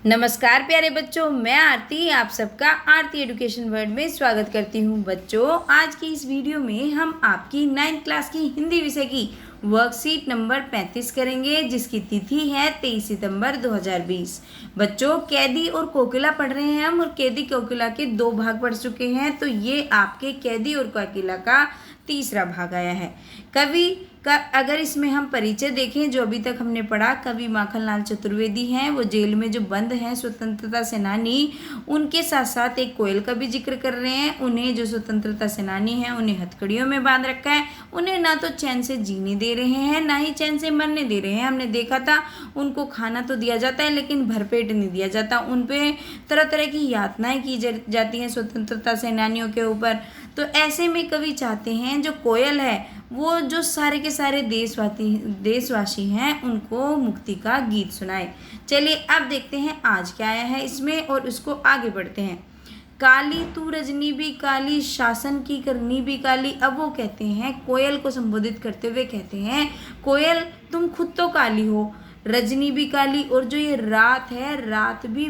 नमस्कार प्यारे बच्चों, मैं आरती आप सबका आरती एजुकेशन वर्ल्ड में स्वागत करती हूँ। बच्चों, आज की इस वीडियो में हम आपकी 9th क्लास की हिंदी विषय की वर्कशीट नंबर 35 करेंगे, जिसकी तिथि है 23 सितंबर 2020। बच्चों, कैदी और कोकिला पढ़ रहे हैं हम, और कैदी कोकिला के 2 भाग पढ़ चुके हैं। तो ये आपके कैदी और कोकिला का तीसरा भाग आया है। कवि का अगर इसमें हम परिचय देखें, जो अभी तक हमने पढ़ा, कवि माखनलाल चतुर्वेदी हैं। वो जेल में जो बंद हैं स्वतंत्रता सेनानी, उनके साथ साथ एक कोयल का भी जिक्र कर रहे हैं। उन्हें जो स्वतंत्रता सेनानी हैं, उन्हें हथकड़ियों में बांध रखा है। उन्हें ना तो चैन से जीने दे रहे हैं, ना ही चैन से मरने दे रहे हैं। हमने देखा था, उनको खाना तो दिया जाता है लेकिन भरपेट नहीं दिया जाता। उन पे तरह तरह की यातनाएं की जाती हैं स्वतंत्रता सेनानियों के ऊपर। तो ऐसे में कवि चाहते हैं जो कोयल है, वो जो सारे के सारे देशवासी हैं, उनको मुक्ति का गीत सुनाए। चलिए अब देखते हैं आज क्या आया है इसमें, और उसको आगे बढ़ते हैं। काली तू रजनी भी काली, शासन की करनी भी काली। अब वो कहते हैं, कोयल को संबोधित करते हुए कहते हैं, कोयल तुम खुद तो काली हो, रजनी भी काली, और जो ये रात है, रात भी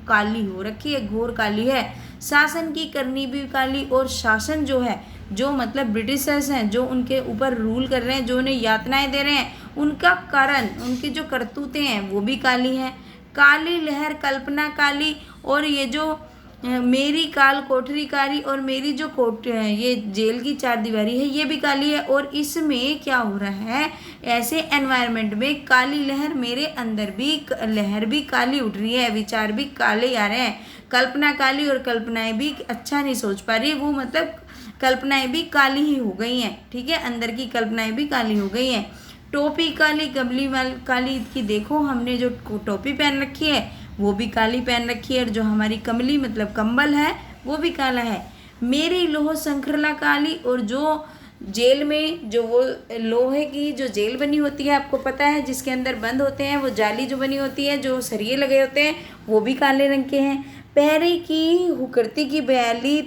काली हो रखी है, घोर काली है। शासन की करनी भी काली, और शासन जो है, जो मतलब ब्रिटिशर्स हैं, जो उनके ऊपर रूल कर रहे हैं, जो उन्हें यातनाएं दे रहे हैं, उनका कारण, उनकी जो करतूतें हैं, वो भी काली हैं। काली लहर कल्पना काली, और ये जो मेरी काल कोठरी काली, और मेरी जो ये जेल की चारदीवारी है, ये भी काली है। और इसमें क्या हो रहा है, ऐसे एनवायरनमेंट में काली लहर, मेरे अंदर भी लहर भी काली उठ रही है, विचार भी काले आ रहे हैं। कल्पना काली, और कल्पनाएं भी अच्छा नहीं सोच पा रही, वो मतलब कल्पनाएं भी काली ही हो गई हैं। ठीक है, अंदर की कल्पनाएं भी काली हो गई हैं। टोपी काली कमली काली की, देखो हमने जो टोपी पहन रखी है वो भी काली पहन रखी है, और जो हमारी कमली मतलब कंबल है वो भी काला है। मेरी लोह संख्रला काली, और जो जेल में जो वो लोहे की जो जेल बनी होती है, आपको पता है, जिसके अंदर बंद होते हैं, वो जाली जो बनी होती है, जो सरिये लगे होते हैं, वो भी काले रंग के हैं। पहरे की हुकरती की बयाली,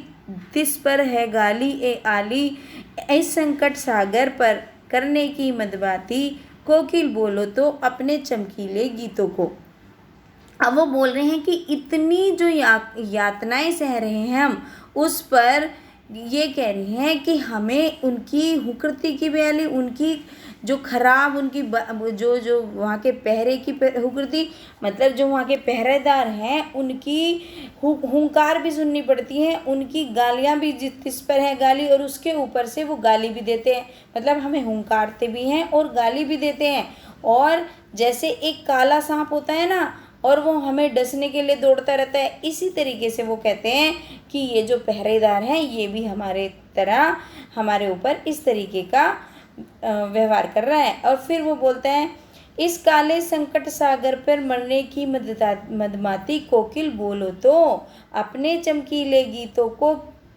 तिस पर है गाली ए आली, इस संकट सागर पर करने की मदबाती, कोकिल बोलो तो अपने चमकीले गीतों को। अब वो बोल रहे हैं कि इतनी जो यातनाएं सह रहे हैं हम, उस पर ये कह रहे हैं कि हमें उनकी हुकरती की बयाली, उनकी जो खराब, उनकी जो जो वहाँ के पहरे की हुकरती, मतलब जो वहाँ के पहरेदार हैं, उनकी हुंकार भी सुननी पड़ती है, उनकी गालियाँ भी जिस पर है गाली, और उसके ऊपर से वो गाली भी देते हैं, मतलब हमें हुंकारते भी हैं और गाली भी देते हैं। और जैसे एक काला सांप होता है ना, और वो हमें डसने के लिए दौड़ता रहता है, इसी तरीके से वो कहते हैं कि ये जो पहरेदार हैं, ये भी हमारे तरह हमारे ऊपर इस तरीके का व्यवहार कर रहा है। और फिर वो बोलते हैं, इस काले संकट सागर पर मरने की मदमाती, कोकिल बोलो तो अपने चमकीले गीतों को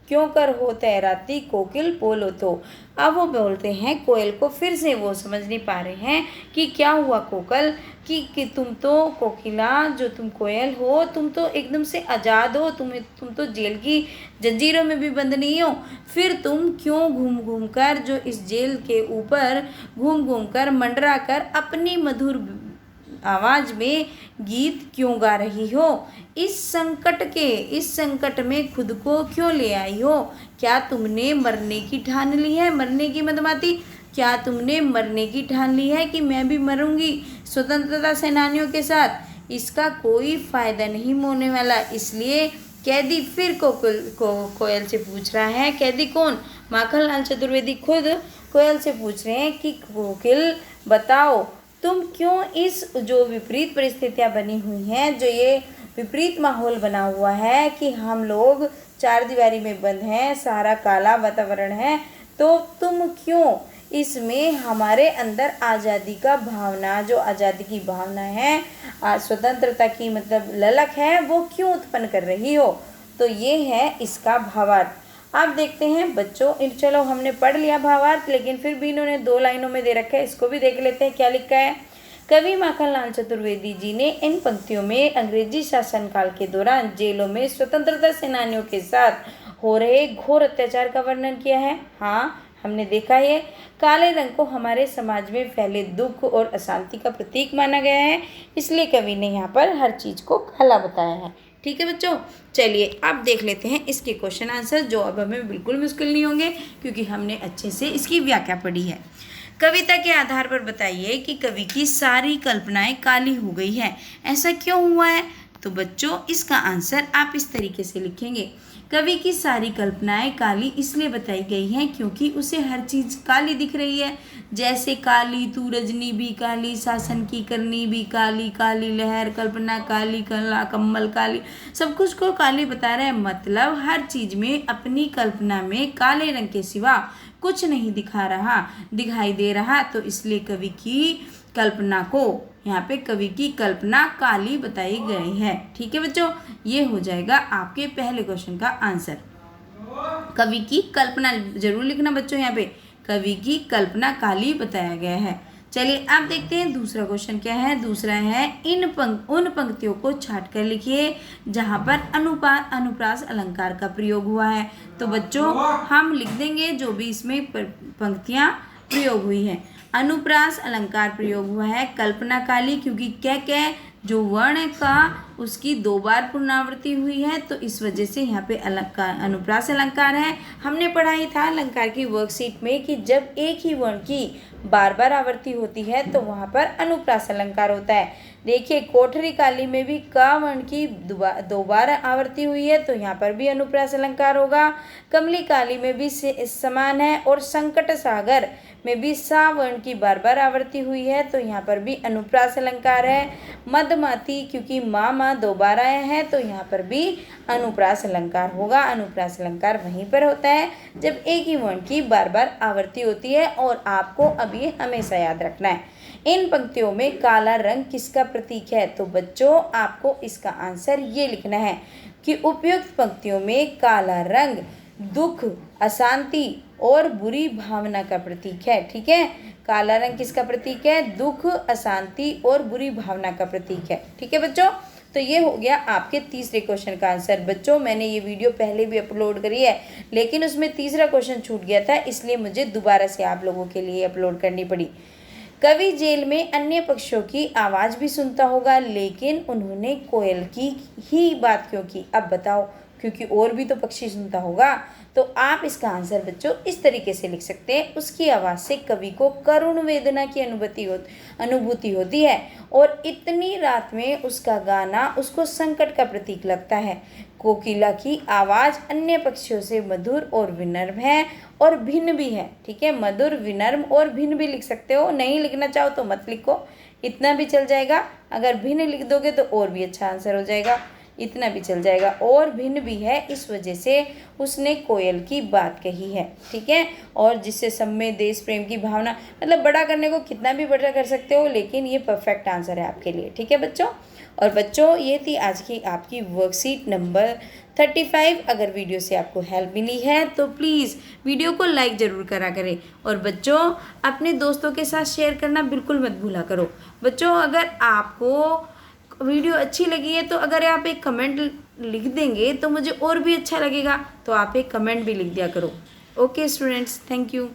क्यों कर हो तैराती, कोकिल बोलो तो। अब वो बोलते हैं कोयल को, फिर से वो समझ नहीं पा रहे हैं कि क्या हुआ कोकिल, कि तुम तो कोकिला, जो तुम कोयल हो, तुम तो एकदम से आज़ाद हो, तुम तो जेल की जंजीरों में भी बंद नहीं हो। फिर तुम क्यों घूम घूम कर, जो इस जेल के ऊपर घूम घूम कर, मंडरा कर, अपनी मधुर आवाज़ में गीत क्यों गा रही हो। इस संकट में खुद को क्यों ले आई हो। क्या तुमने मरने की ठान ली है, मरने की मदमाती, क्या तुमने मरने की ठान ली है कि मैं भी मरूंगी स्वतंत्रता सेनानियों के साथ। इसका कोई फ़ायदा नहीं होने वाला। इसलिए कैदी फिर कोयल से पूछ रहा है। कैदी कौन? माखनलाल चतुर्वेदी खुद कोयल से पूछ रहे हैं कि कोकिल बताओ, तुम क्यों इस जो विपरीत परिस्थितियाँ बनी हुई हैं, जो ये विपरीत माहौल बना हुआ है कि हम लोग चारदीवारी में बंद हैं, सारा काला वातावरण है, तो तुम क्यों इसमें हमारे अंदर आज़ादी का भावना, जो आज़ादी की भावना है, स्वतंत्रता की मतलब ललक है, वो क्यों उत्पन्न कर रही हो। तो ये है इसका भावार्थ। आप देखते हैं बच्चों, चलो हमने पढ़ लिया भावार्थ, लेकिन फिर भी इन्होंने 2 लाइनों में दे रखा है, इसको भी देख लेते हैं क्या लिखा है। कवि माखनलाल चतुर्वेदी जी ने इन पंक्तियों में अंग्रेजी शासनकाल के दौरान जेलों में स्वतंत्रता सेनानियों के साथ हो रहे घोर अत्याचार का वर्णन किया है। हाँ, हमने देखा है काले रंग को हमारे समाज में फैले दुख और अशांति का प्रतीक माना गया है, इसलिए कवि ने यहाँ पर हर चीज़ को काला बताया है। ठीक है बच्चों, चलिए अब देख लेते हैं इसके क्वेश्चन आंसर, जो अब हमें बिल्कुल मुश्किल नहीं होंगे क्योंकि हमने अच्छे से इसकी व्याख्या पढ़ी है। कविता के आधार पर बताइए कि कवि की सारी कल्पनाएं काली हो गई है, ऐसा क्यों हुआ है? तो बच्चों इसका आंसर आप इस तरीके से लिखेंगे। कवि की सारी कल्पनाएं काली इसलिए बताई गई हैं क्योंकि उसे हर चीज़ काली दिख रही है, जैसे काली तू रजनी भी काली, शासन की करनी भी काली, काली लहर, कल्पना काली, कला कम्बल काली, सब कुछ को काली बता रहे हैं। मतलब हर चीज़ में अपनी कल्पना में काले रंग के सिवा कुछ नहीं दिखाई दे रहा, तो इसलिए कवि की कल्पना को यहाँ पे कवि की कल्पना काली बताई गई है। ठीक है बच्चों, ये हो जाएगा आपके पहले क्वेश्चन का आंसर। कवि की कल्पना जरूर लिखना बच्चों, यहाँ पे कवि की कल्पना काली बताया गया है। चलिए अब देखते हैं दूसरा क्वेश्चन क्या है। दूसरा है उन पंक्तियों को छाट कर लिखिए जहाँ पर अनुप्रास अलंकार का प्रयोग हुआ है। तो बच्चों हम लिख देंगे जो भी इसमें पंक्तियाँ प्रयोग हुई हैं। अनुप्रास अलंकार प्रयोग हुआ है कल्पना काली, क्योंकि क्या जो वर्ण का उसकी 2 बार पुनरावृत्ति हुई है, तो इस वजह से यहाँ पे अनुप्रास अलंकार है। हमने पढ़ा ही था अलंकार की वर्कशीट में कि जब एक ही वर्ण की बार बार आवृत्ति होती है तो वहाँ पर अनुप्रास अलंकार होता है। देखिए कोठरी काली में भी का वर्ण की 2 बार आवृत्ति हुई है, तो यहाँ पर भी अनुप्रास अलंकार होगा। कमली काली में भी समान है, और संकट सागर में भी सा वर्ण की बार बार आवृत्ति हुई है, तो यहाँ पर भी अनुप्रास अलंकार है। मदमाती क्योंकि माँ 2 बार आया है, तो यहाँ पर भी अनुप्रास अलंकार होगा। अनुप्रास अलंकार वहीं पर होता है जब एक ही वर्ण की बार बार आवृत्ति होती है, और आपको अब ये हमेशा याद रखना है। इन पंक्तियों में काला रंग किसका प्रतीक है? तो बच्चों आपको इसका आंसर ये लिखना है कि उपयुक्त पंक्तियों में काला रंग दुख, अशांति और बुरी भावना का प्रतीक है। ठीक है, काला रंग किसका प्रतीक है? दुख, अशांति और बुरी भावना का प्रतीक है। ठीक है बच्चों, तो ये हो गया आपके तीसरे क्वेश्चन का आंसर। बच्चों मैंने ये वीडियो पहले भी अपलोड करी है, लेकिन उसमें तीसरा क्वेश्चन छूट गया था, इसलिए मुझे दोबारा से आप लोगों के लिए अपलोड करनी पड़ी। कवि जेल में अन्य पक्षियों की आवाज़ भी सुनता होगा, लेकिन उन्होंने कोयल की ही बात क्यों की? अब बताओ, क्योंकि और भी तो पक्षी सुनता होगा। तो आप इसका आंसर बच्चों इस तरीके से लिख सकते हैं। उसकी आवाज़ से कवि को करुण वेदना की अनुभूति होती है, और इतनी रात में उसका गाना उसको संकट का प्रतीक लगता है। कोकिला की आवाज़ अन्य पक्षियों से मधुर और विनम्र है और भिन्न भी है। ठीक है, मधुर, विनम्र और भिन्न भी लिख सकते हो। नहीं लिखना चाहो तो मत लिखो, इतना भी चल जाएगा। अगर भिन्न लिख दोगे तो और भी अच्छा आंसर हो जाएगा, इतना भी चल जाएगा। और भिन्न भी है इस वजह से उसने कोयल की बात कही है। ठीक है, और जिससे सब में देश प्रेम की भावना, मतलब बड़ा करने को कितना भी बड़ा कर सकते हो, लेकिन ये परफेक्ट आंसर है आपके लिए। ठीक है बच्चों, और बच्चों ये थी आज की आपकी वर्कशीट नंबर 35। अगर वीडियो से आपको हेल्प मिली है तो प्लीज़ वीडियो को लाइक ज़रूर करा करें, और बच्चों अपने दोस्तों के साथ शेयर करना बिल्कुल मत भूला करो। बच्चों अगर आपको वीडियो अच्छी लगी है तो अगर आप एक कमेंट लिख देंगे तो मुझे और भी अच्छा लगेगा, तो आप एक कमेंट भी लिख दिया करो। Okay students, thank you.